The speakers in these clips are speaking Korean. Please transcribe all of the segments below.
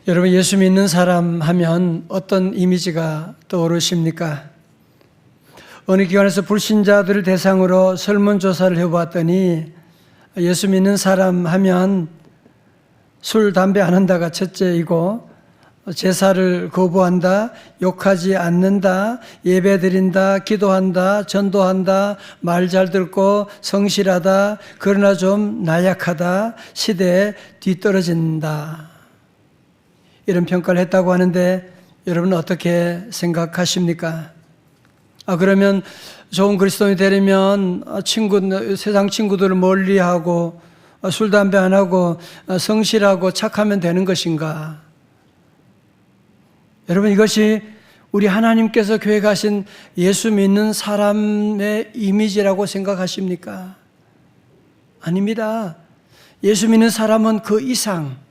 여러분, 예수 믿는 사람 하면 어떤 이미지가 떠오르십니까? 어느 기관에서 불신자들을 대상으로 설문조사를 해보았더니 예수 믿는 사람 하면 술, 담배 안 한다가 첫째이고, 제사를 거부한다, 욕하지 않는다, 예배 드린다, 기도한다, 전도한다, 말 잘 듣고 성실하다, 그러나 좀 나약하다, 시대에 뒤떨어진다, 이런 평가를 했다고 하는데 여러분은 어떻게 생각하십니까? 그러면 좋은 그리스도인이 되려면 세상 친구들을 멀리하고 술, 담배 안 하고 성실하고 착하면 되는 것인가? 여러분, 이것이 우리 하나님께서 계획하신 예수 믿는 사람의 이미지라고 생각하십니까? 아닙니다. 예수 믿는 사람은 그 이상,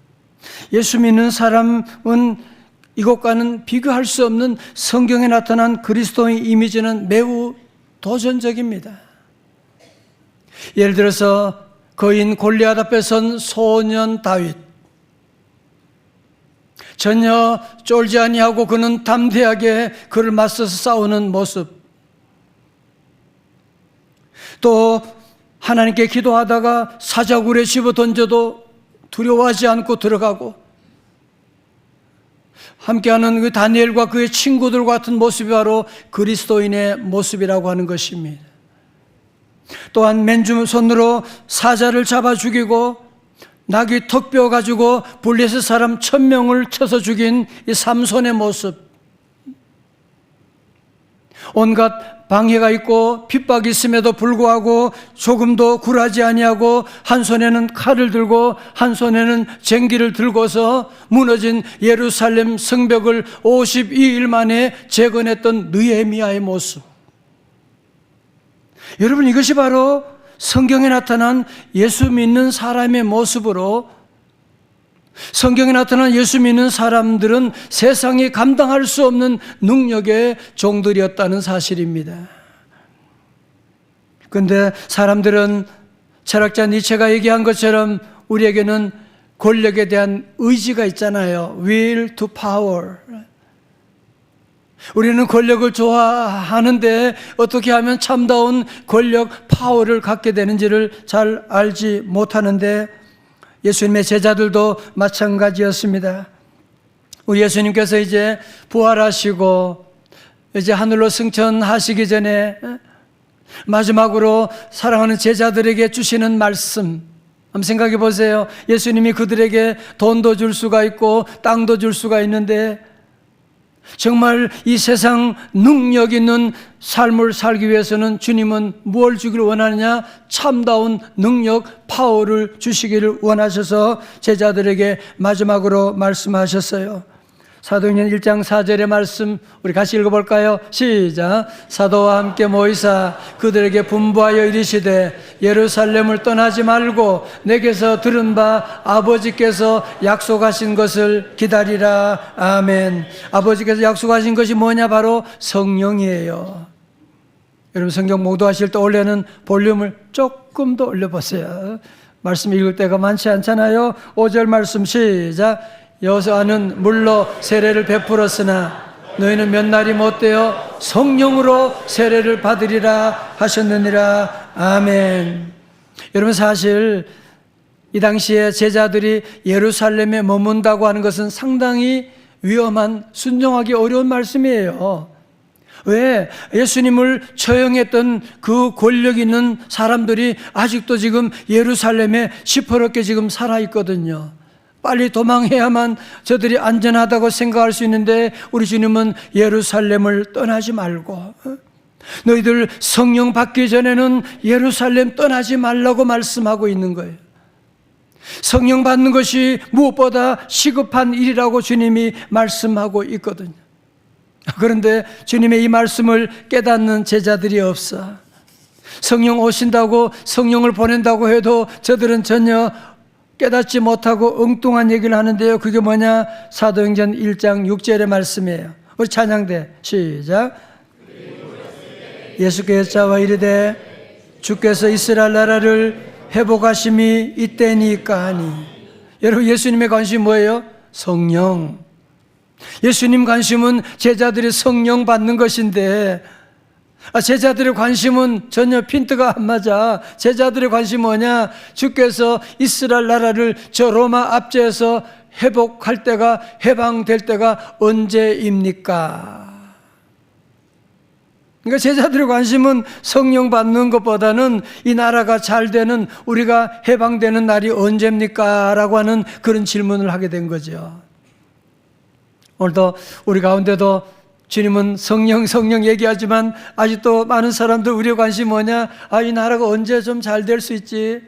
예수 믿는 사람은 이것과는 비교할 수 없는 성경에 나타난 그리스도의 이미지는 매우 도전적입니다. 예를 들어서 거인 골리앗 앞에 선 소년 다윗, 전혀 쫄지 아니하고 그는 담대하게 그를 맞서서 싸우는 모습, 또 하나님께 기도하다가 사자굴에 집어 던져도 두려워하지 않고 들어가고, 함께하는 그 다니엘과 그의 친구들과 같은 모습이 바로 그리스도인의 모습이라고 하는 것입니다. 또한 맨주손으로 사자를 잡아 죽이고 나귀 턱뼈 가지고 블레셋 사람 1000명을 쳐서 죽인 이 삼손의 모습, 온갖 방해가 있고 핍박이 있음에도 불구하고 조금도 굴하지 아니하고 한 손에는 칼을 들고 한 손에는 쟁기를 들고서 무너진 예루살렘 성벽을 52일 만에 재건했던 느헤미야의 모습. 여러분, 이것이 바로 성경에 나타난 예수 믿는 사람의 모습으로, 성경에 나타난 예수 믿는 사람들은 세상이 감당할 수 없는 능력의 종들이었다는 사실입니다. 그런데 사람들은 철학자 니체가 얘기한 것처럼 우리에게는 권력에 대한 의지가 있잖아요. Will to power. 우리는 권력을 좋아하는데 어떻게 하면 참다운 권력, 파워를 갖게 되는지를 잘 알지 못하는데 예수님의 제자들도 마찬가지였습니다. 우리 예수님께서 이제 부활하시고 이제 하늘로 승천하시기 전에 마지막으로 사랑하는 제자들에게 주시는 말씀, 한번 생각해 보세요. 예수님이 그들에게 돈도 줄 수가 있고 땅도 줄 수가 있는데 정말 이 세상 능력 있는 삶을 살기 위해서는 주님은 무엇을 주기를 원하느냐? 참다운 능력, 파워를 주시기를 원하셔서 제자들에게 마지막으로 말씀하셨어요. 사도행전 1장 4절의 말씀 우리 같이 읽어볼까요? 시작. 사도와 함께 모이사 그들에게 분부하여 이르시되 예루살렘을 떠나지 말고 내게서 들은 바 아버지께서 약속하신 것을 기다리라. 아멘. 아버지께서 약속하신 것이 뭐냐? 바로 성령이에요. 여러분, 성경 목도하실 때 원래는 볼륨을 조금 더 올려보세요. 말씀 읽을 때가 많지 않잖아요. 5절 말씀 시작. 여호수아는 물로 세례를 베풀었으나 너희는 몇 날이 못되어 성령으로 세례를 받으리라 하셨느니라. 아멘. 여러분, 사실 이 당시에 제자들이 예루살렘에 머문다고 하는 것은 상당히 위험한, 순종하기 어려운 말씀이에요. 왜? 예수님을 처형했던 그 권력 있는 사람들이 아직도 지금 예루살렘에 시퍼렇게 지금 살아있거든요. 빨리 도망해야만 저들이 안전하다고 생각할 수 있는데 우리 주님은 예루살렘을 떠나지 말고, 너희들 성령 받기 전에는 예루살렘 떠나지 말라고 말씀하고 있는 거예요. 성령 받는 것이 무엇보다 시급한 일이라고 주님이 말씀하고 있거든요. 그런데 주님의 이 말씀을 깨닫는 제자들이 없어. 성령 오신다고, 성령을 보낸다고 해도 저들은 전혀 깨닫지 못하고 엉뚱한 얘기를 하는데요. 그게 뭐냐? 사도행전 1장 6절의 말씀이에요. 우리 찬양대 시작. 예수께서 자와 이르되 주께서 이스라엘 나라를 회복하심이 이때니까 하니. 여러분, 예수님의 관심이 뭐예요? 성령. 예수님 관심은 제자들이 성령 받는 것인데 제자들의 관심은 전혀 핀트가 안 맞아. 제자들의 관심이 뭐냐? 주께서 이스라엘 나라를 저 로마 압제에서 회복할 때가, 해방될 때가 언제입니까? 그러니까 제자들의 관심은 성령 받는 것보다는 이 나라가 잘 되는, 우리가 해방되는 날이 언제입니까? 라고 하는 그런 질문을 하게 된 거죠. 오늘도 우리 가운데도 주님은 성령 얘기하지만 아직도 많은 사람들 우리의 관심이 뭐냐? 이 나라가 언제 좀 잘 될 수 있지?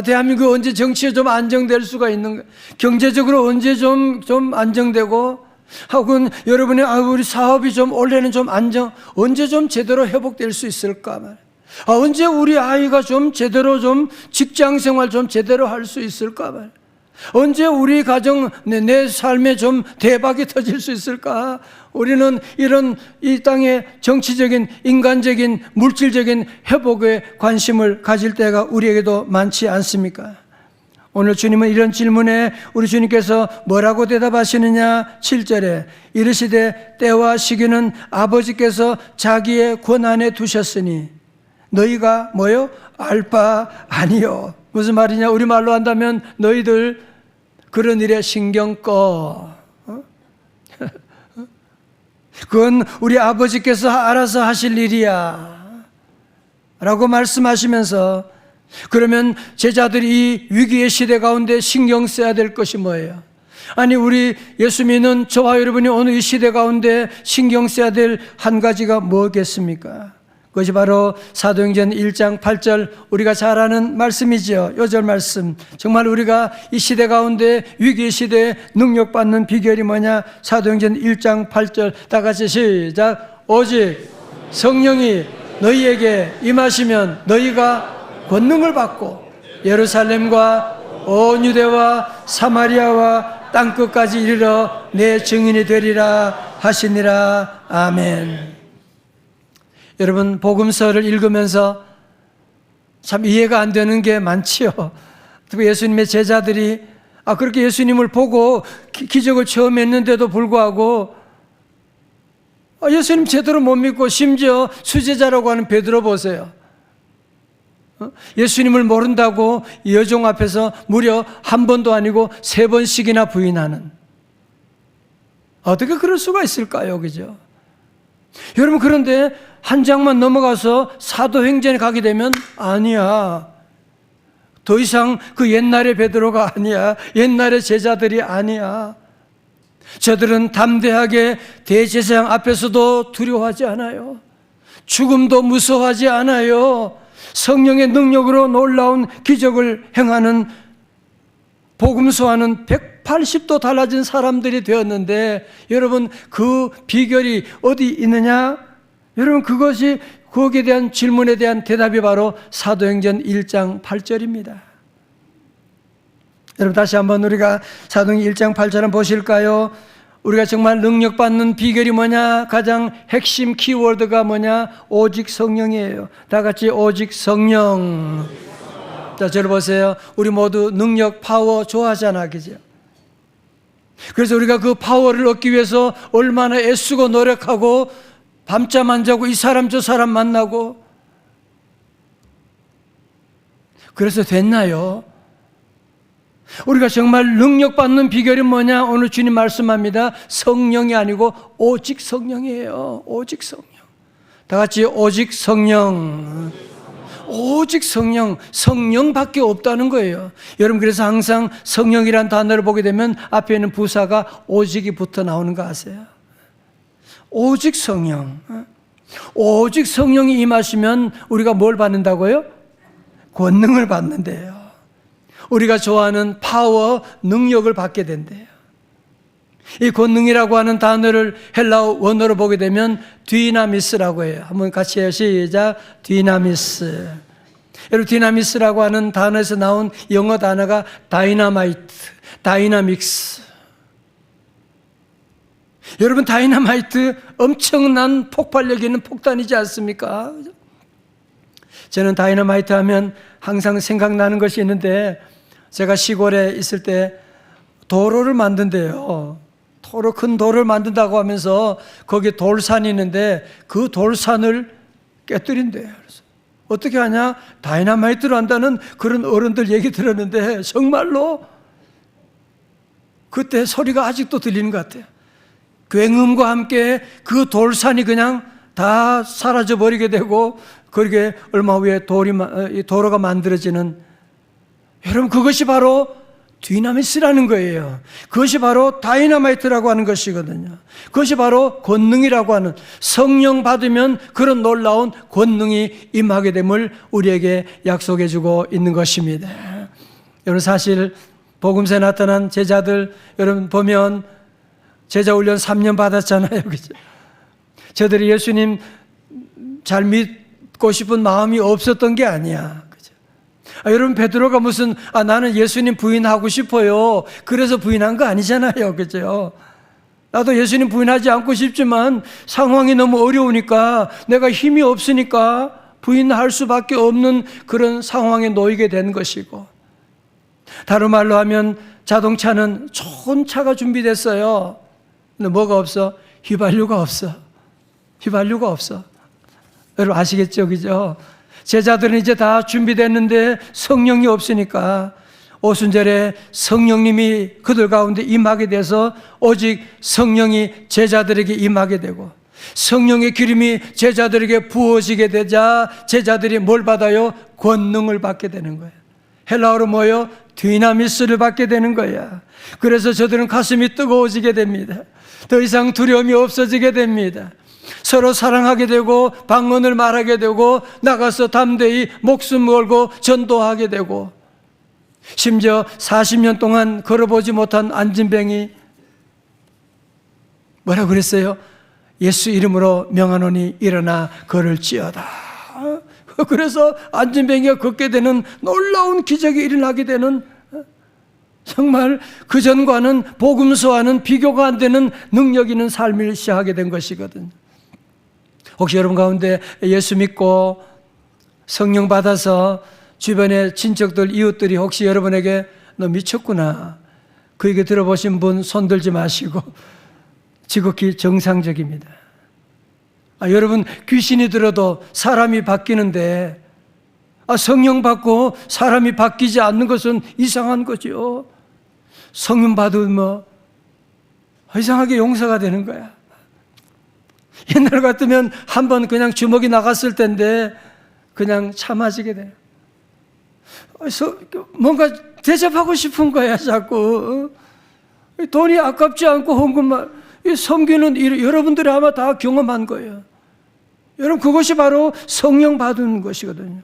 대한민국 언제 정치에 좀 안정될 수가 있는가? 경제적으로 언제 좀 안정되고, 혹은 여러분의 우리 사업이 좀 원래는 좀 언제 좀 제대로 회복될 수 있을까? 언제 우리 아이가 좀 제대로 좀 직장 생활 좀 제대로 할 수 있을까? 언제 우리 가정, 내 삶에 좀 대박이 터질 수 있을까? 우리는 이런 이 땅의 정치적인, 인간적인, 물질적인 회복에 관심을 가질 때가 우리에게도 많지 않습니까? 오늘 주님은 이런 질문에 우리 주님께서 뭐라고 대답하시느냐? 7절에 이르시되 때와 시기는 아버지께서 자기의 권한에 두셨으니 너희가 뭐요? 알 바 아니요. 무슨 말이냐? 우리말로 한다면 너희들 그런 일에 신경 꺼. 그건 우리 아버지께서 알아서 하실 일이야 라고 말씀하시면서, 그러면 제자들이 이 위기의 시대 가운데 신경 써야 될 것이 뭐예요? 아니, 우리 예수 믿는 저와 여러분이 오늘 이 시대 가운데 신경 써야 될 한 가지가 뭐겠습니까? 그것이 바로 사도행전 1장 8절, 우리가 잘 아는 말씀이죠. 요절 말씀. 정말 우리가 이 시대 가운데, 위기 시대에 능력받는 비결이 뭐냐? 사도행전 1장 8절 다 같이 시작. 오직 성령이 너희에게 임하시면 너희가 권능을 받고 예루살렘과 온 유대와 사마리아와 땅끝까지 이르러 내 증인이 되리라 하시니라. 아멘. 여러분, 복음서를 읽으면서 참 이해가 안 되는 게 많지요. 특히 예수님의 제자들이 그렇게 예수님을 보고 기적을 처음 했는데도 불구하고 예수님 제대로 못 믿고, 심지어 수제자라고 하는 베드로 보세요. 예수님을 모른다고 여종 앞에서 무려 한 번도 아니고 3번씩이나 부인하는, 어떻게 그럴 수가 있을까요? 그죠? 여러분, 그런데 한 장만 넘어가서 사도행전에 가게 되면 아니야, 더 이상 그 옛날의 베드로가 아니야, 옛날의 제자들이 아니야. 저들은 담대하게 대제사장 앞에서도 두려워하지 않아요. 죽음도 무서워하지 않아요. 성령의 능력으로 놀라운 기적을 행하는, 복음서와는 180도 달라진 사람들이 되었는데, 여러분, 그 비결이 어디 있느냐? 여러분, 거기에 대한 질문에 대한 대답이 바로 사도행전 1장 8절입니다. 여러분, 다시 한번 우리가 사도행전 1장 8절 한번 보실까요? 우리가 정말 능력받는 비결이 뭐냐? 가장 핵심 키워드가 뭐냐? 오직 성령이에요. 다 같이 오직 성령. 자, 저를 보세요. 우리 모두 능력, 파워 좋아하잖아, 그죠? 그래서 우리가 그 파워를 얻기 위해서 얼마나 애쓰고 노력하고 밤잠 안 자고 이 사람 저 사람 만나고, 그래서 됐나요? 우리가 정말 능력받는 비결이 뭐냐? 오늘 주님 말씀합니다. 성령이 아니고 오직 성령이에요. 오직 성령. 다 같이 오직 성령. 오직 성령. 성령밖에 없다는 거예요. 여러분, 그래서 항상 성령이란 단어를 보게 되면 앞에 있는 부사가 오직이 붙어 나오는 거 아세요? 오직 성령. 오직 성령이 임하시면 우리가 뭘 받는다고요? 권능을 받는데요. 우리가 좋아하는 파워, 능력을 받게 된대요. 이 권능이라고 하는 단어를 헬라어 원어로 보게 되면 디나미스라고 해요. 한번 같이 해요. 시작. 디나미스. 여러분, 디나미스라고 하는 단어에서 나온 영어 단어가 다이나마이트, 다이나믹스. 여러분, 다이나마이트 엄청난 폭발력 있는 폭탄이지 않습니까? 저는 다이나마이트 하면 항상 생각나는 것이 있는데, 제가 시골에 있을 때 도로를 만든대요. 도로, 큰 도로를 만든다고 하면서 거기 돌산이 있는데 그 돌산을 깨뜨린대요. 그래서 어떻게 하냐? 다이너마이트로 한다는 그런 어른들 얘기 들었는데 정말로 그때 소리가 아직도 들리는 것 같아요. 굉음과 함께 그 돌산이 그냥 다 사라져 버리게 되고 그렇게 얼마 후에 도로가 만들어지는, 여러분 그것이 바로 디나미스라는 거예요. 그것이 바로 다이너마이트라고 하는 것이거든요. 그것이 바로 권능이라고 하는, 성령 받으면 그런 놀라운 권능이 임하게 됨을 우리에게 약속해 주고 있는 것입니다. 여러분 사실 복음서에 나타난 제자들 여러분 보면 제자 훈련 3년 받았잖아요. 그죠? 저들이 예수님 잘 믿고 싶은 마음이 없었던 게 아니야. 그죠? 여러분 베드로가 무슨 나는 예수님 부인하고 싶어요. 그래서 부인한 거 아니잖아요. 그죠? 나도 예수님 부인하지 않고 싶지만 상황이 너무 어려우니까 내가 힘이 없으니까 부인할 수밖에 없는 그런 상황에 놓이게 된 것이고, 다른 말로 하면 자동차는 좋은 차가 준비됐어요. 근데 뭐가 없어? 휘발유가 없어. 휘발유가 없어. 여러분 아시겠죠? 그죠? 제자들은 이제 다 준비됐는데 성령이 없으니까 오순절에 성령님이 그들 가운데 임하게 돼서 오직 성령이 제자들에게 임하게 되고 성령의 기름이 제자들에게 부어지게 되자 제자들이 뭘 받아요? 권능을 받게 되는 거예요. 헬라어로 뭐예요? 디나미스를 받게 되는 거야. 그래서 저들은 가슴이 뜨거워지게 됩니다. 더 이상 두려움이 없어지게 됩니다. 서로 사랑하게 되고 방언을 말하게 되고 나가서 담대히 목숨 걸고 전도하게 되고, 심지어 40년 동안 걸어보지 못한 안진뱅이 뭐라고 그랬어요? 예수 이름으로 명하노니 일어나 걸을지어다. 그래서 안진뱅이가 걷게 되는 놀라운 기적이 일어나게 되는, 정말 그전과는 복음서와는 비교가 안 되는 능력 있는 삶을 시작하게 된 것이거든요. 혹시 여러분 가운데 예수 믿고 성령 받아서 주변의 친척들, 이웃들이 혹시 여러분에게 너 미쳤구나 그 얘기 들어보신 분 손 들지 마시고, 지극히 정상적입니다. 여러분 귀신이 들어도 사람이 바뀌는데 성령 받고 사람이 바뀌지 않는 것은 이상한 거죠. 성령 받으면 이상하게 용서가 되는 거야. 옛날 같으면 한번 그냥 주먹이 나갔을 텐데 그냥 참아지게 돼요. 그래서 뭔가 대접하고 싶은 거야 자꾸. 돈이 아깝지 않고 헌금만 섬기는 여러분들이 아마 다 경험한 거예요. 여러분 그것이 바로 성령 받은 것이거든요.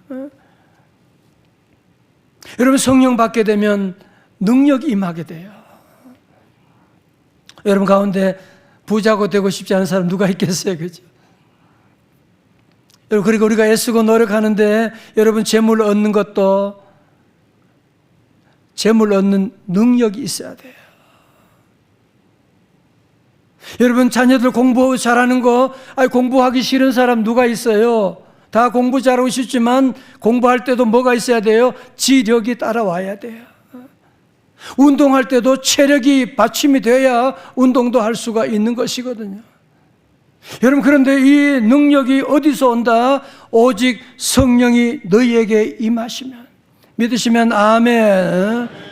여러분 성령 받게 되면 능력이 임하게 돼요. 여러분 가운데 부자고 되고 싶지 않은 사람 누가 있겠어요? 그죠? 여러분 그리고 우리가 애쓰고 노력하는데 여러분 재물 얻는 것도 재물 얻는 능력이 있어야 돼요. 여러분 자녀들 공부 잘하는 거, 공부하기 싫은 사람 누가 있어요? 다 공부 잘하고 싶지만 공부할 때도 뭐가 있어야 돼요? 지력이 따라와야 돼요. 운동할 때도 체력이 받침이 돼야 운동도 할 수가 있는 것이거든요. 여러분 그런데 이 능력이 어디서 온다? 오직 성령이 너희에게 임하시면. 믿으시면 아멘.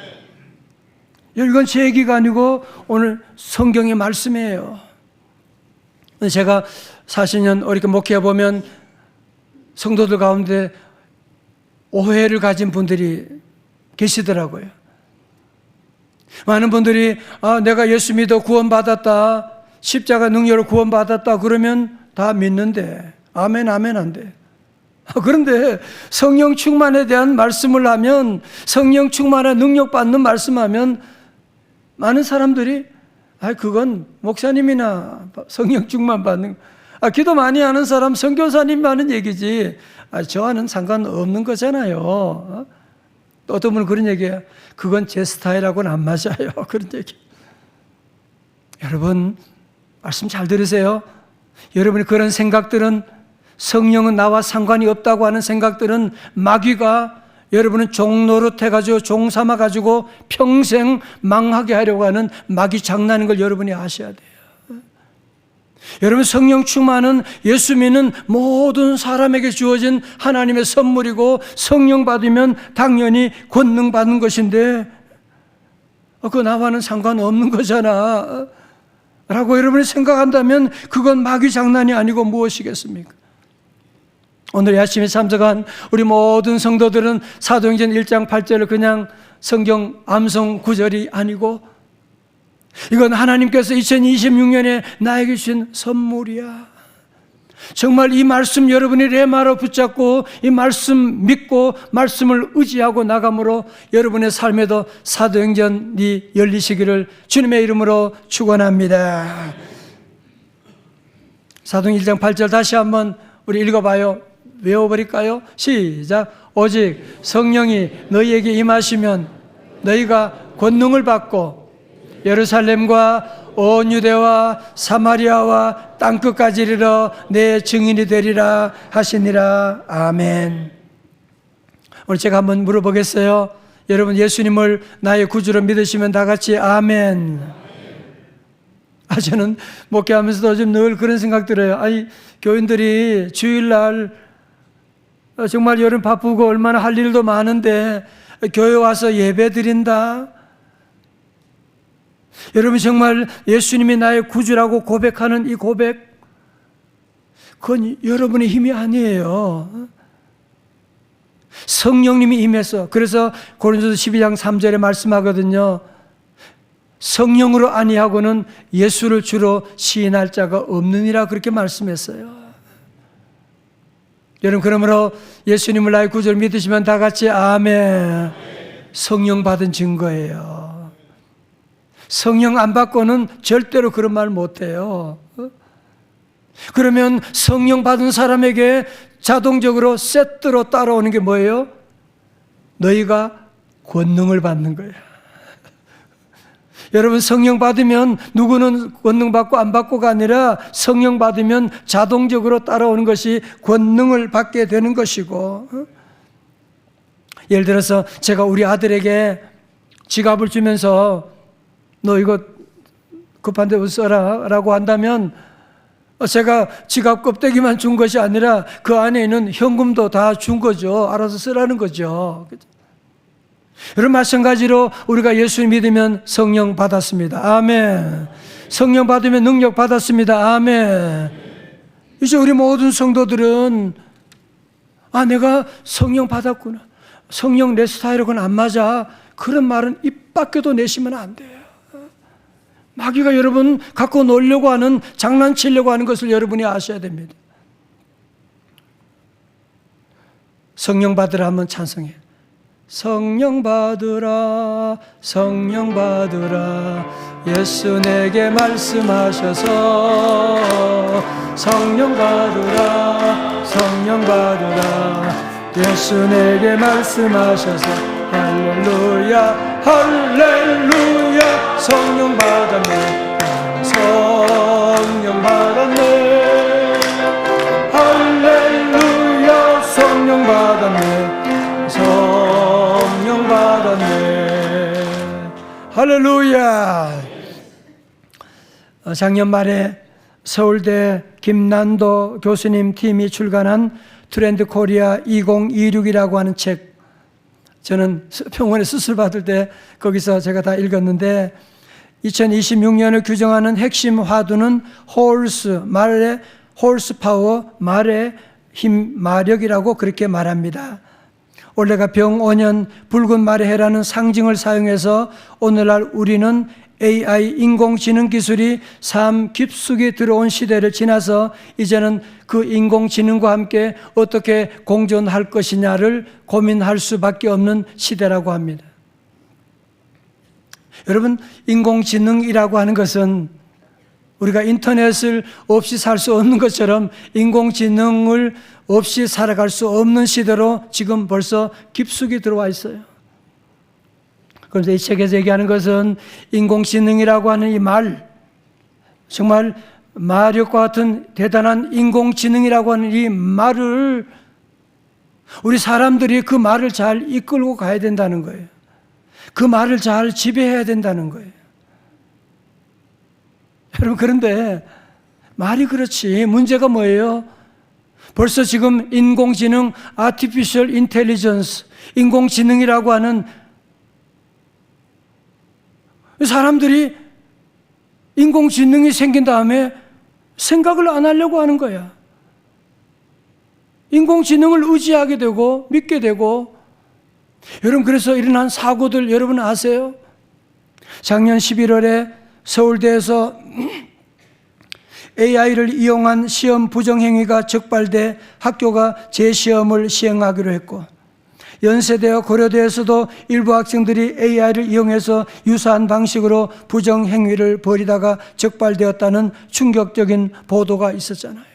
이건 제 얘기가 아니고 오늘 성경의 말씀이에요. 제가 40년 이렇게 목회해 보면 성도들 가운데 오해를 가진 분들이 계시더라고요. 많은 분들이 내가 예수 믿어 구원받았다, 십자가 능력으로 구원받았다 그러면 다 믿는데 아멘 아멘 한대. 그런데 성령 충만에 대한 말씀을 하면, 성령 충만한 능력 받는 말씀하면 많은 사람들이 그건 목사님이나 성령 충만 받는, 기도 많이 하는 사람 선교사님 하는 얘기지 저와는 상관없는 거잖아요. 또 어떤 분은 그런 얘기해요. 그건 제 스타일하고는 안 맞아요. 그런 얘기. 여러분 말씀 잘 들으세요. 여러분의 그런 생각들은, 성령은 나와 상관이 없다고 하는 생각들은 마귀가 여러분은 종 노릇해가지고 종 삼아가지고 평생 망하게 하려고 하는 마귀 장난인 걸 여러분이 아셔야 돼요. 여러분, 성령 충만은 예수 믿는 모든 사람에게 주어진 하나님의 선물이고, 성령 받으면 당연히 권능 받는 것인데 그거 나와는 상관없는 거잖아 라고 여러분이 생각한다면 그건 마귀 장난이 아니고 무엇이겠습니까? 오늘 아침에 참석한 우리 모든 성도들은 사도행전 1장 8절을 그냥 성경 암송 구절이 아니고, 이건 하나님께서 2026년에 나에게 주신 선물이야. 정말 이 말씀 여러분이 레마로 붙잡고 이 말씀 믿고 말씀을 의지하고 나감으로 여러분의 삶에도 사도행전이 열리시기를 주님의 이름으로 축원합니다. 사도행전 1장 8절 다시 한번 우리 읽어봐요. 외워버릴까요? 시작. 오직 성령이 너희에게 임하시면 너희가 권능을 받고 예루살렘과 온 유대와 사마리아와 땅끝까지 이르러 내 증인이 되리라 하시니라. 아멘. 오늘 제가 한번 물어보겠어요. 여러분, 예수님을 나의 구주로 믿으시면 다 같이 아멘. 저는 목회하면서도 좀 늘 그런 생각 들어요. 아니, 교인들이 주일날 정말 여름 바쁘고 얼마나 할 일도 많은데 교회 와서 예배 드린다. 여러분, 정말 예수님이 나의 구주라고 고백하는 이 고백, 그건 여러분의 힘이 아니에요. 성령님이 임해서. 그래서 고린도서 12장 3절에 말씀하거든요. 성령으로 아니하고는 예수를 주로 시인할 자가 없느니라, 그렇게 말씀했어요. 여러분, 그러므로 예수님을 나의 구주로 믿으시면 다 같이 아멘. 성령 받은 증거예요. 성령 안 받고는 절대로 그런 말 못해요. 그러면 성령 받은 사람에게 자동적으로 세트로 따라오는 게 뭐예요? 너희가 권능을 받는 거예요. 여러분, 성령 받으면 누구는 권능 받고 안 받고가 아니라 성령 받으면 자동적으로 따라오는 것이 권능을 받게 되는 것이고, 예를 들어서 제가 우리 아들에게 지갑을 주면서 너 이거 급한데 써라 라고 한다면 제가 지갑 껍데기만 준 것이 아니라 그 안에 있는 현금도 다 준 거죠. 알아서 쓰라는 거죠. 여러분, 마찬가지로 우리가 예수 믿으면 성령 받았습니다. 아멘. 성령 받으면 능력 받았습니다. 아멘. 이제 우리 모든 성도들은 내가 성령 받았구나, 성령 내 스타일하고는 안 맞아, 그런 말은 입 밖에도 내시면 안 돼요. 마귀가 여러분 갖고 놀려고 하는, 장난치려고 하는 것을 여러분이 아셔야 됩니다. 성령 받으라 한번 찬송해. 성령 받으라, 성령 받으라, 예수 내게 말씀하셔서. 성령 받으라, 성령 받으라, 예수 내게 말씀하셔서. 할렐루야, 할렐루야. 성령 받았네, 성령 받았네. 할렐루야, 성령 받았네, 성령 받았네. 할렐루야. 작년 말에 서울대 김난도 교수님 팀이 출간한 트렌드 코리아 2026이라고 하는 책, 저는 병원에 수술 받을 때 거기서 제가 다 읽었는데, 2026년을 규정하는 핵심 화두는 말의 홀스 파워, 말의 힘, 마력이라고 그렇게 말합니다. 올해가 병5년 붉은 말의 해라는 상징을 사용해서 오늘날 우리는 AI 인공지능 기술이 삶 깊숙이 들어온 시대를 지나서 이제는 그 인공지능과 함께 어떻게 공존할 것이냐를 고민할 수밖에 없는 시대라고 합니다. 여러분, 인공지능이라고 하는 것은 우리가 인터넷을 없이 살 수 없는 것처럼 인공지능을 없이 살아갈 수 없는 시대로 지금 벌써 깊숙이 들어와 있어요. 그런데 이 책에서 얘기하는 것은 인공지능이라고 하는 이 말, 정말 마력과 같은 대단한 인공지능이라고 하는 이 말을 우리 사람들이 그 말을 잘 이끌고 가야 된다는 거예요. 그 말을 잘 지배해야 된다는 거예요. 여러분, 그런데 말이 그렇지 문제가 뭐예요? 벌써 지금 인공지능, Artificial Intelligence, 인공지능이라고 하는, 사람들이 인공지능이 생긴 다음에 생각을 안 하려고 하는 거야. 인공지능을 의지하게 되고 믿게 되고. 여러분, 그래서 일어난 사고들 여러분 아세요? 작년 11월에 서울대에서 AI를 이용한 시험 부정행위가 적발돼 학교가 재시험을 시행하기로 했고, 연세대와 고려대에서도 일부 학생들이 AI를 이용해서 유사한 방식으로 부정행위를 벌이다가 적발되었다는 충격적인 보도가 있었잖아요.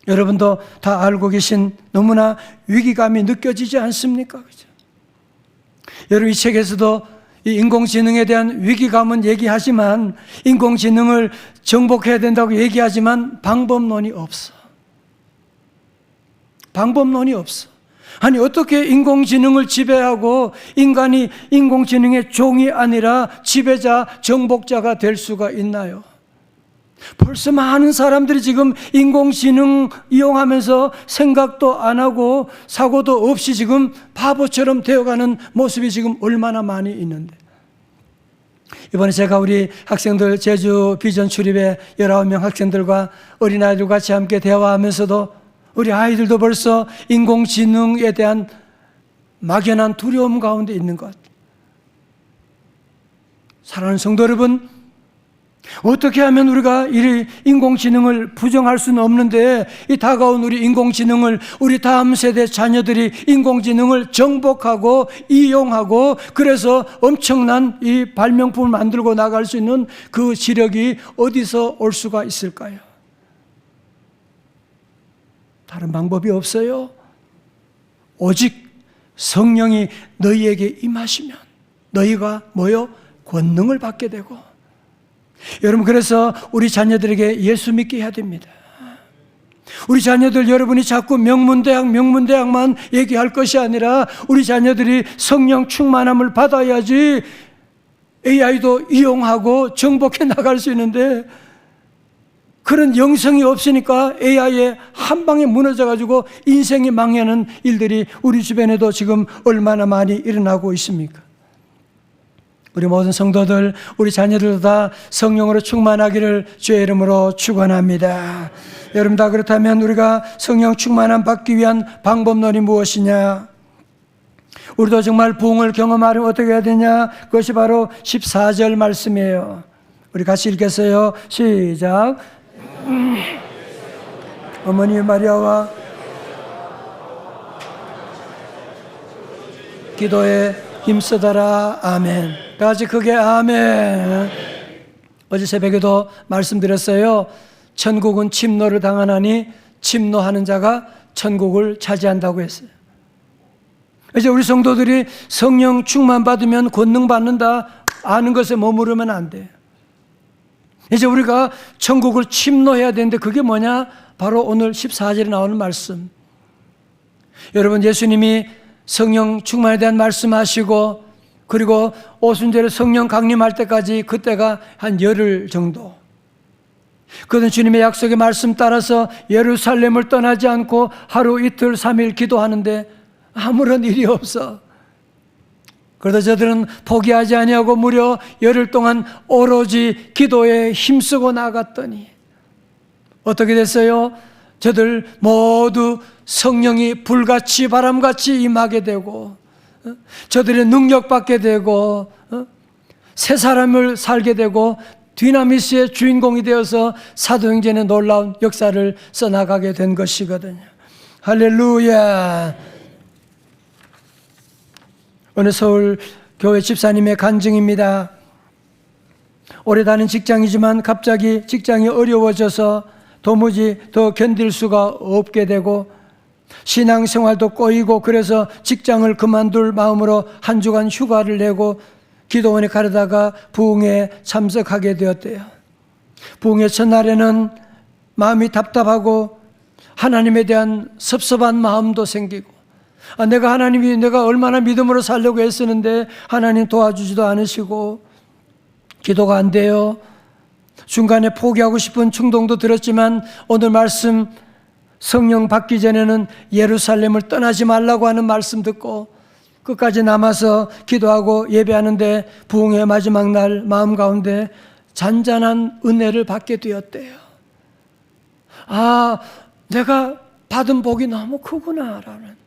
여러분도 다 알고 계신 너무나 위기감이 느껴지지 않습니까? 그죠? 여러분, 이 책에서도 이 인공지능에 대한 위기감은 얘기하지만, 인공지능을 정복해야 된다고 얘기하지만 방법론이 없어. 방법론이 없어. 아니, 어떻게 인공지능을 지배하고 인간이 인공지능의 종이 아니라 지배자, 정복자가 될 수가 있나요? 벌써 많은 사람들이 지금 인공지능 이용하면서 생각도 안 하고 사고도 없이 지금 바보처럼 되어가는 모습이 지금 얼마나 많이 있는데, 이번에 제가 우리 학생들 제주 비전 출입에 19명 학생들과 어린아이들 같이 함께 대화하면서도 우리 아이들도 벌써 인공지능에 대한 막연한 두려움 가운데 있는 것 같아요. 사랑하는 성도 여러분, 어떻게 하면 우리가 이 인공지능을 부정할 수는 없는데, 이 다가온 우리 인공지능을, 우리 다음 세대 자녀들이 인공지능을 정복하고 이용하고, 그래서 엄청난 이 발명품을 만들고 나갈 수 있는 그 지력이 어디서 올 수가 있을까요? 다른 방법이 없어요. 오직 성령이 너희에게 임하시면 너희가 뭐요? 권능을 받게 되고. 여러분, 그래서 우리 자녀들에게 예수 믿게 해야 됩니다. 우리 자녀들, 여러분이 자꾸 명문대학만 얘기할 것이 아니라 우리 자녀들이 성령 충만함을 받아야지 AI도 이용하고 정복해 나갈 수 있는데, 그런 영성이 없으니까 AI에 한 방에 무너져가지고 인생이 망하는 일들이 우리 주변에도 지금 얼마나 많이 일어나고 있습니까? 우리 모든 성도들, 우리 자녀들도 다 성령으로 충만하기를 주의 이름으로 축원합니다. 여러분, 다 그렇다면 우리가 성령 충만함 받기 위한 방법론이 무엇이냐? 우리도 정말 부흥을 경험하려면 어떻게 해야 되냐? 그것이 바로 14절 말씀이에요. 우리 같이 읽겠어요. 시작. 어머니 마리아와 기도에 힘쓰더라. 아멘. 다 같이 크게 아멘. 어제 새벽에도 말씀드렸어요. 천국은 침노를 당하나니 침노하는 자가 천국을 차지한다고 했어요. 이제 우리 성도들이 성령 충만 받으면 권능 받는다 아는 것에 머무르면 안 돼. 이제 우리가 천국을 침노해야 되는데 그게 뭐냐? 바로 오늘 14절에 나오는 말씀. 여러분, 예수님이 성령 충만에 대한 말씀하시고, 그리고 오순절에 성령 강림할 때까지, 그때가 한 열흘 정도. 그는 주님의 약속의 말씀 따라서 예루살렘을 떠나지 않고 하루 이틀 3일 기도하는데 아무런 일이 없어. 그러다 저들은 포기하지 아니하고 무려 열흘 동안 오로지 기도에 힘쓰고 나갔더니 어떻게 됐어요? 저들 모두 성령이 불같이 바람같이 임하게 되고, 저들의 능력받게 되고, 새 사람을 살게 되고, 디나미스의 주인공이 되어서 사도행전의 놀라운 역사를 써나가게 된 것이거든요. 할렐루야. 어느 서울 교회 집사님의 간증입니다. 오래 다닌 직장이지만 갑자기 직장이 어려워져서 도무지 더 견딜 수가 없게 되고 신앙생활도 꼬이고, 그래서 직장을 그만둘 마음으로 한 주간 휴가를 내고 기도원에 가려다가 부흥에 참석하게 되었대요. 부흥의 첫날에는 마음이 답답하고 하나님에 대한 섭섭한 마음도 생기고, 내가 얼마나 믿음으로 살려고 애쓰는데 하나님 도와주지도 않으시고 기도가 안 돼요. 중간에 포기하고 싶은 충동도 들었지만 오늘 말씀 성령 받기 전에는 예루살렘을 떠나지 말라고 하는 말씀 듣고 끝까지 남아서 기도하고 예배하는데 부흥의 마지막 날 마음 가운데 잔잔한 은혜를 받게 되었대요. 내가 받은 복이 너무 크구나라는,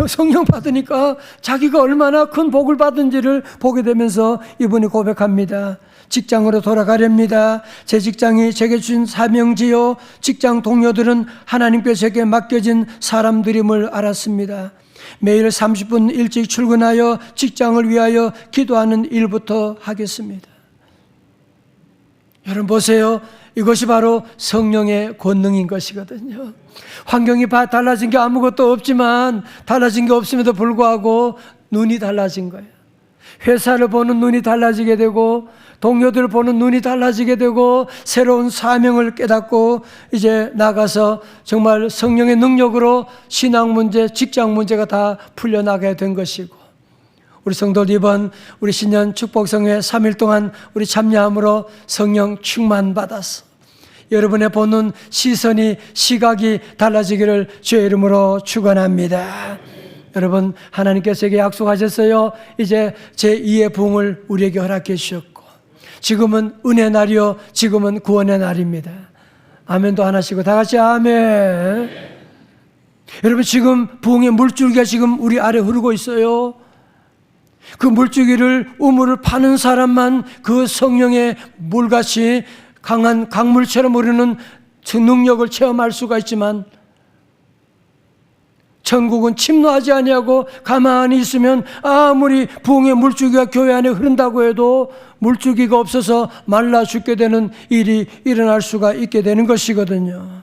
성령 받으니까 자기가 얼마나 큰 복을 받은지를 보게 되면서 이분이 고백합니다. 직장으로 돌아가렵니다. 제 직장이 제게 주신 사명지요, 직장 동료들은 하나님께 제게 맡겨진 사람들임을 알았습니다. 매일 30분 일찍 출근하여 직장을 위하여 기도하는 일부터 하겠습니다. 여러분 보세요. 이것이 바로 성령의 권능인 것이거든요. 환경이 달라진 게 아무것도 없지만, 달라진 게 없음에도 불구하고 눈이 달라진 거예요. 회사를 보는 눈이 달라지게 되고, 동료들을 보는 눈이 달라지게 되고, 새로운 사명을 깨닫고 이제 나가서 정말 성령의 능력으로 신앙 문제, 직장 문제가 다 풀려나가게 된 것이고, 우리 성도들 이번 우리 신년 축복성회 3일 동안 우리 참여함으로 성령 충만 받았어. 여러분의 보는 시선이, 시각이 달라지기를 주의 이름으로 축원합니다. 여러분, 하나님께서 제게 약속하셨어요. 이제 제2의 부흥을 우리에게 허락해 주셨고, 지금은 은혜 날이요, 지금은 구원의 날입니다. 아멘도 하나시고 다 같이 아멘. 여러분, 지금 부흥의 물줄기가 지금 우리 아래 흐르고 있어요. 그 물줄기를, 우물을 파는 사람만 그 성령의 물같이 강한 강물처럼 흐르는 그 능력을 체험할 수가 있지만, 천국은 침노하지 아니하고 가만히 있으면 아무리 부흥의 물줄기가 교회 안에 흐른다고 해도 물줄기가 없어서 말라 죽게 되는 일이 일어날 수가 있게 되는 것이거든요.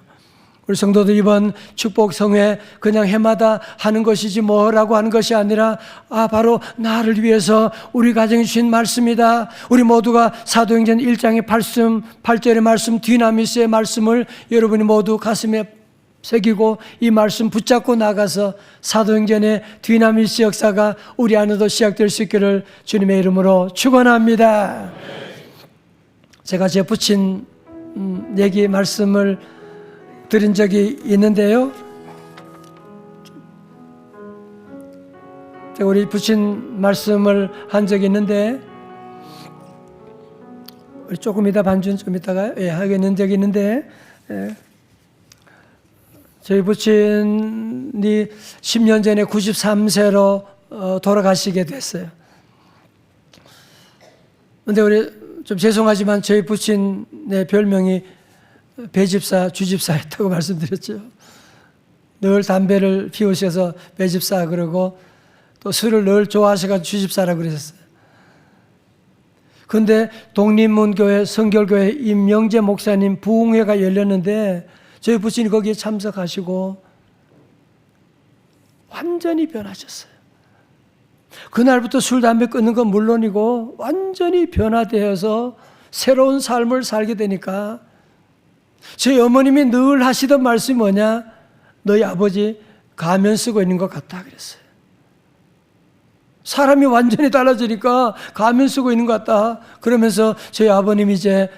우리 성도들 이번 축복성회 그냥 해마다 하는 것이지 뭐라고 하는 것이 아니라 바로 나를 위해서 우리 가정에 주신 말씀이다. 우리 모두가 사도행전 1장의 8절의 말씀, 디나미스의 말씀을 여러분이 모두 가슴에 새기고 이 말씀 붙잡고 나가서 사도행전의 디나미스 역사가 우리 안에도 시작될 수 있기를 주님의 이름으로 축원합니다. 제가 제 부친 얘기 말씀을 들은 적이 있는데요, 제가 우리 부친 말씀을 한 적이 있는데, 조금 이따 반주는 좀 이따가 하겠는 적이 있는데, 저희 부친이 10년 전에 93세로 돌아가시게 됐어요. 그런데 우리 좀 죄송하지만 저희 부친의 별명이 배집사, 주집사 했다고 말씀드렸죠. 늘 담배를 피우셔서 배집사 그러고 또 술을 늘 좋아하셔서 주집사라고 그러셨어요. 그런데 독립문교회 성결교회 임명재 목사님 부흥회가 열렸는데 저희 부친이 거기에 참석하시고 완전히 변하셨어요. 그날부터 술, 담배 끊는 건 물론이고 완전히 변화되어서 새로운 삶을 살게 되니까 저희 어머님이 늘 하시던 말씀이 뭐냐? 너희 아버지 가면 쓰고 있는 것 같다 그랬어요. 사람이 완전히 달라지니까 가면 쓰고 있는 것 같다. 그러면서 저희 아버님이 이제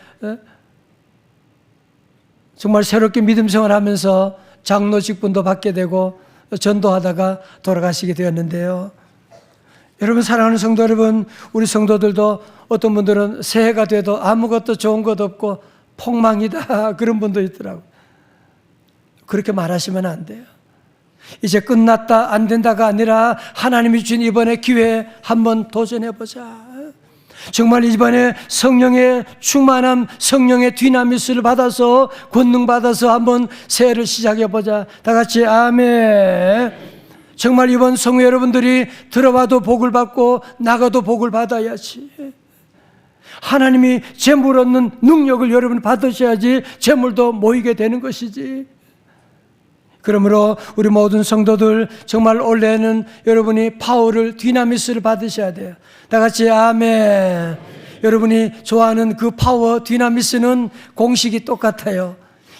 정말 새롭게 믿음 생활하면서 장로 직분도 받게 되고 전도하다가 돌아가시게 되었는데요. 여러분, 사랑하는 성도 여러분, 우리 성도들도 어떤 분들은 새해가 돼도 아무것도 좋은 것 없고 폭망이다 그런 분도 있더라고요. 그렇게 말하시면 안 돼요. 이제 끝났다 안 된다가 아니라 하나님이 주신 이번에 기회에 한번 도전해보자. 정말 이번에 성령의 충만함, 성령의 디나미스를 받아서 권능 받아서 한번 새해를 시작해보자. 다 같이 아멘. 정말 이번 성회 여러분들이 들어와도 복을 받고 나가도 복을 받아야지. 하나님이 재물 얻는 능력을 여러분 받으셔야지 재물도 모이게 되는 것이지. 그러므로 우리 모든 성도들 정말 올해는 여러분이 파워를, 디나미스를 받으셔야 돼요. 다 같이 아멘. 여러분이 좋아하는 그 파워, 디나미스는 공식이 똑같아요.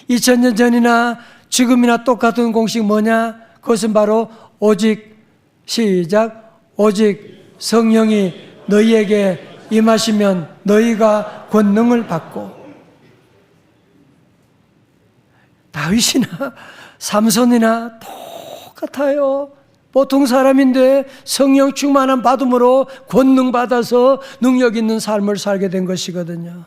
2000년 전이나 지금이나 똑같은 공식 뭐냐? 그것은 바로 오직 시작 오직 성령이 너희에게 임하시면 너희가 권능을 받고. 다윗이나 삼손이나 똑같아요. 보통 사람인데 성령 충만함 받음으로 권능 받아서 능력 있는 삶을 살게 된 것이거든요.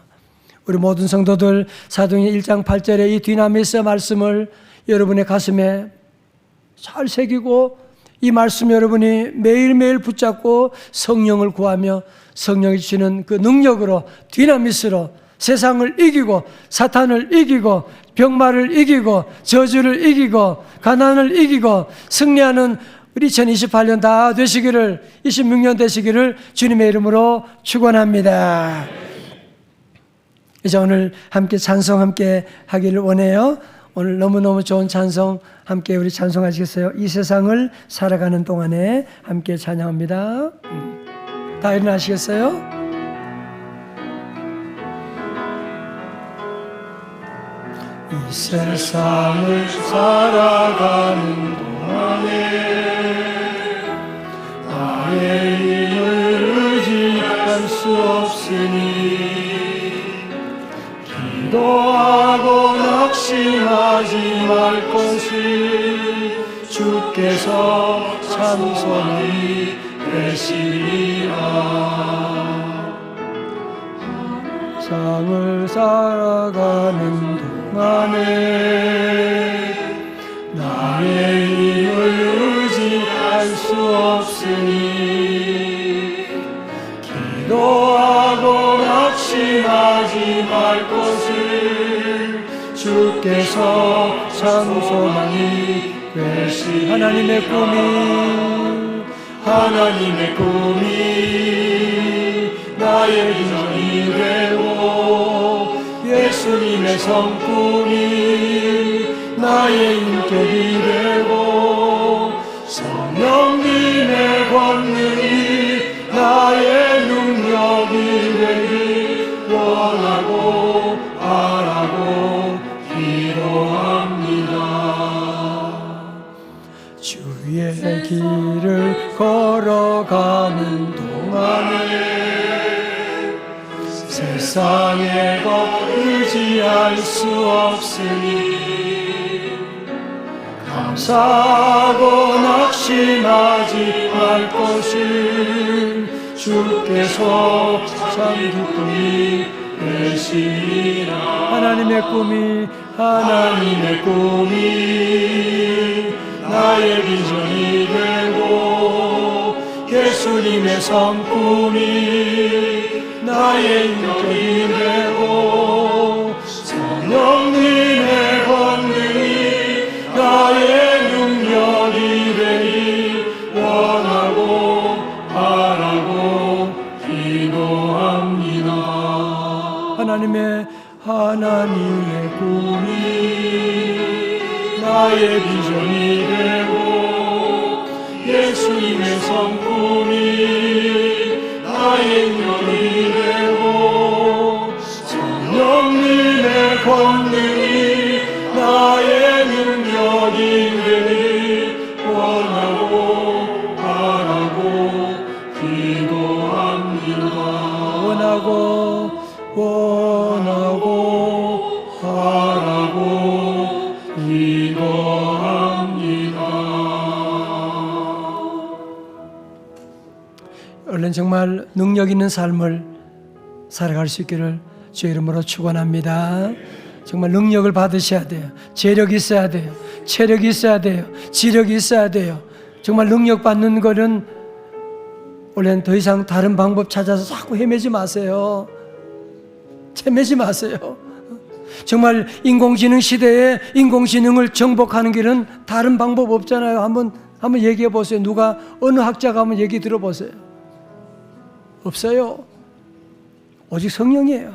우리 모든 성도들 사도행전 1장 8절의 이 디나미스 말씀을 여러분의 가슴에 잘 새기고 이 말씀 여러분이 매일매일 붙잡고 성령을 구하며 성령이 주시는 그 능력으로 디나미스로 세상을 이기고 사탄을 이기고 병마를 이기고 저주를 이기고 가난을 이기고 승리하는 우리 2028년 다 되시기를 26년 되시기를 주님의 이름으로 축원합니다. 이제 오늘 함께 찬송 함께 하기를 원해요. 오늘 너무너무 좋은 찬송 함께 우리 찬송하시겠어요? 이 세상을 살아가는 동안에 함께 찬양합니다. 다 일어나시겠어요? 이 세상을 살아가는 동안에 나의 힘을 의지할 수 없으니 기도하고 낙심하지 말 것을 주께서 참선히 되시리라. 세상을 살아가는 동안에 나의 힘을 의지할 수 없으니 기도하고 낙심하지 말 것을 주께서 참소망이 되시. 하나님의 꿈이 나의 비전이 되고 예수님의 성품이 나의 인격이 되고 성령님의 권능이 나의 능력이 되길 원하고 바라고 기도합니다. 주의 길을 걸어가는 동안에 세상에 의지할 수 없으니 감사하고 낙심하지 말 것을 주께서 참 기쁨이 되시리라. 하나님의 꿈이 나의 비전이 되고 예수님의 성품이 나의 인격이 되고 성령님의 권능이 나의 능력이 되길 원하고 바라고 기도합니다. 하나님의 꿈이 나의 비전이 되고 예수님의 성품이 나의 인격이 되고 성령님의 권능이 나의 능력이 되길 원하고 바라고 기도합니다. 원하고 바라고 기도합니다. 얼른 정말 능력 있는 삶을 살아갈 수 있기를 주의 이름으로 축원합니다. 정말 능력을 받으셔야 돼요. 재력이 있어야 돼요. 체력이 있어야 돼요. 지력이 있어야 돼요. 정말 능력 받는 거는 원래는 더 이상 다른 방법 찾아서 자꾸 헤매지 마세요. 정말 인공지능 시대에 인공지능을 정복하는 길은 다른 방법 없잖아요. 한번 얘기해 보세요. 누가 어느 학자가 한번 얘기 들어보세요. 없어요. 오직 성령이에요.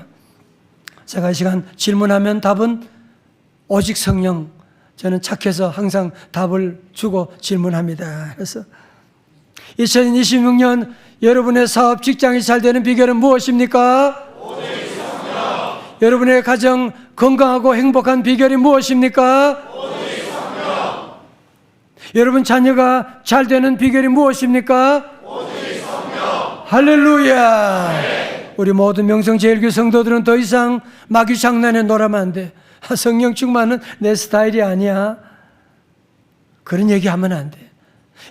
제가 이 시간 질문하면 답은 오직 성령. 저는 착해서 항상 답을 주고 질문합니다. 그래서 2026년 여러분의 사업 직장이 잘 되는 비결은 무엇입니까? 여러분의 가정 건강하고 행복한 비결이 무엇입니까? 여러분 자녀가 잘 되는 비결이 무엇입니까? 할렐루야. 우리 모든 명성제일교 성도들은 더 이상 마귀 장난에 놀아면 안 돼. 성령 충만은 내 스타일이 아니야. 그런 얘기하면 안 돼.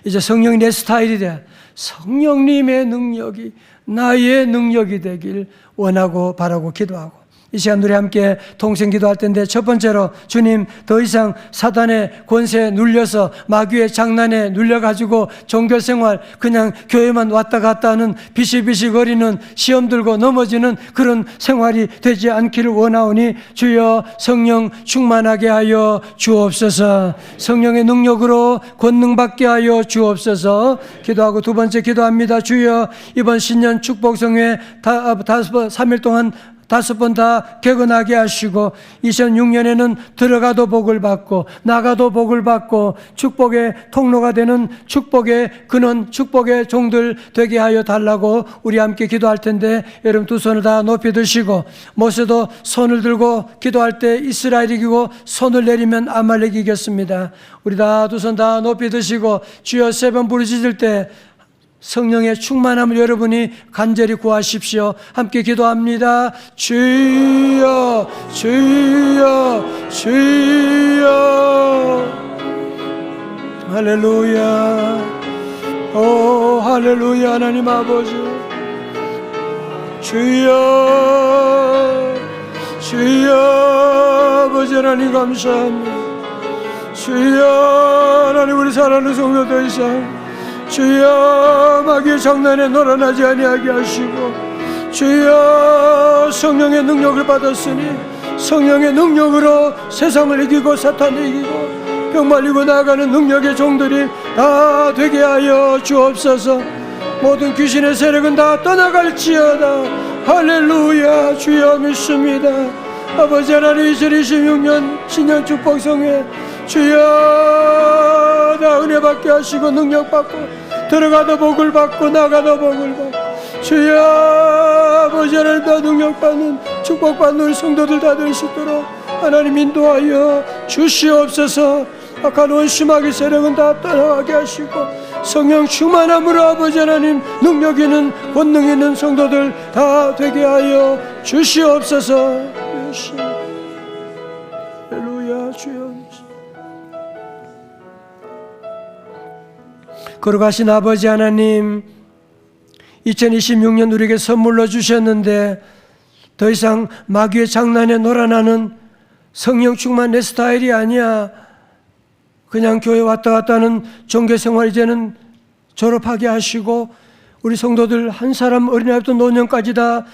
이제 성령이 내 스타일이 돼. 성령님의 능력이 나의 능력이 되길 원하고 바라고 기도하고, 이 시간 우리 함께 통성 기도할 텐데, 첫 번째로 주님, 더 이상 사단의 권세에 눌려서 마귀의 장난에 눌려가지고 종교생활 그냥 교회만 왔다 갔다 하는 비실비실거리는 시험 들고 넘어지는 그런 생활이 되지 않기를 원하오니 주여 성령 충만하게 하여 주옵소서. 성령의 능력으로 권능받게 하여 주옵소서. 기도하고 두 번째 기도합니다. 주여 이번 신년 축복성회 3일 동안 5번 다 개근하게 하시고 2006년에는 들어가도 복을 받고 나가도 복을 받고 축복의 통로가 되는 축복의 근원, 축복의 종들 되게 하여 달라고 우리 함께 기도할 텐데, 여러분 두 손을 다 높이 드시고, 모세도 손을 들고 기도할 때 이스라엘이 이기고 손을 내리면 아말렉이 이겼습니다. 우리 다 두 손 다 높이 드시고 주여 3번 부르짖을 때 성령의 충만함을 여러분이 간절히 구하십시오. 함께 기도합니다. 주여 주여 주여. 할렐루야. 오 할렐루야. 하나님 아버지, 주여 주여. 아버지 하나님 감사합니다. 주여 하나님, 우리 사랑하는 성도 더 이상 주여 마귀의 장난에 놀아나지 아니하게 하시고, 주여 성령의 능력을 받았으니 성령의 능력으로 세상을 이기고 사탄을 이기고 병 말리고 나아가는 능력의 종들이 다 되게 하여 주옵소서. 모든 귀신의 세력은 다 떠나갈지어다. 할렐루야. 주여 믿습니다. 아버지 하나님, 2026년 신년 축복성회 주여 다 은혜 받게 하시고 능력 받고 들어가도 복을 받고 나가도 복을 받고, 주여 아버지 하나님 다 능력 받는 축복 받는 우리 성도들 다 될 수 있도록 하나님 인도하여 주시옵소서. 악한 원수마귀 세력은 다 떠나가게 하시고 성령 충만함으로 아버지 하나님 능력 있는 권능 있는 성도들 다 되게 하여 주시옵소서. 할렐루야. 주여 걸어가신 아버지 하나님, 2026년 우리에게 선물로 주셨는데 더 이상 마귀의 장난에 놀아나는 성령 충만 내 스타일이 아니야. 그냥 교회 왔다 갔다 하는 종교생활 이제는 졸업하게 하시고, 우리 성도들 한 사람 어린아이부터 노년까지 다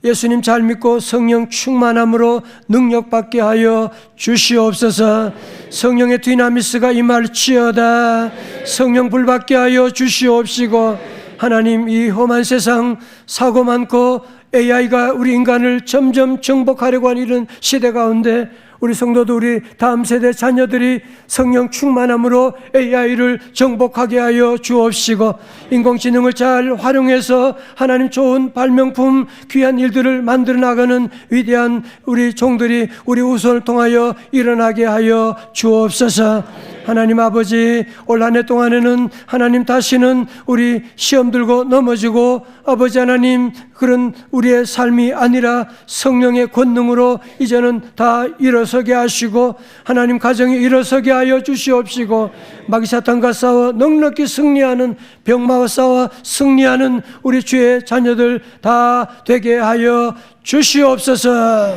예수님 잘 믿고 성령 충만함으로 능력받게 하여 주시옵소서. 성령의 디나미스가 임할지어다. 성령 불받게 하여 주시옵시고, 하나님 이 험한 세상 사고 많고 AI가 우리 인간을 점점 정복하려고 하는 이런 시대 가운데 우리 성도도 우리 다음 세대 자녀들이 성령 충만함으로 AI를 정복하게 하여 주옵시고, 인공지능을 잘 활용해서 하나님 좋은 발명품 귀한 일들을 만들어 나가는 위대한 우리 종들이 우리 후손을 통하여 일어나게 하여 주옵소서. 하나님 아버지, 올 한 해 동안에는 하나님 다시는 우리 시험 들고 넘어지고 아버지 하나님 그런 우리의 삶이 아니라 성령의 권능으로 이제는 다 일어서게 하시고, 하나님 가정이 일어서게 하여 주시옵시고, 마귀 사탄과 싸워 넉넉히 승리하는, 병마와 싸워 승리하는 우리 주의 자녀들 다 되게 하여 주시옵소서.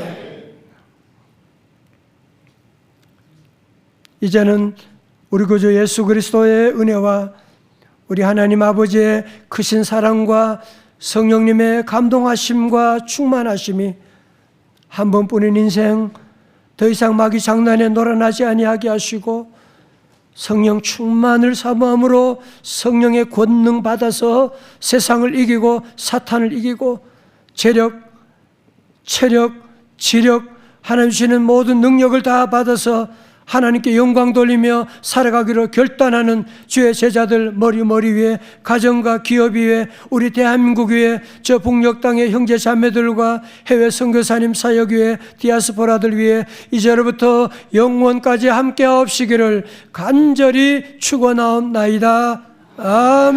이제는 우리 구주 예수 그리스도의 은혜와 우리 하나님 아버지의 크신 사랑과 성령님의 감동하심과 충만하심이 한 번뿐인 인생 더 이상 마귀 장난에 놀아나지 아니하게 하시고, 성령 충만을 사모함으로 성령의 권능 받아서 세상을 이기고 사탄을 이기고 체력, 지력, 하나님 주시는 모든 능력을 다 받아서 하나님께 영광 돌리며 살아가기로 결단하는 주의 제자들 머리 위에, 가정과 기업 위에, 우리 대한민국 위에, 저 북녘 땅의 형제 자매들과 해외 선교사님 사역 위에, 디아스포라들 위에 이제로부터 영원까지 함께 하옵시기를 간절히 축원하옵나이다. 아멘.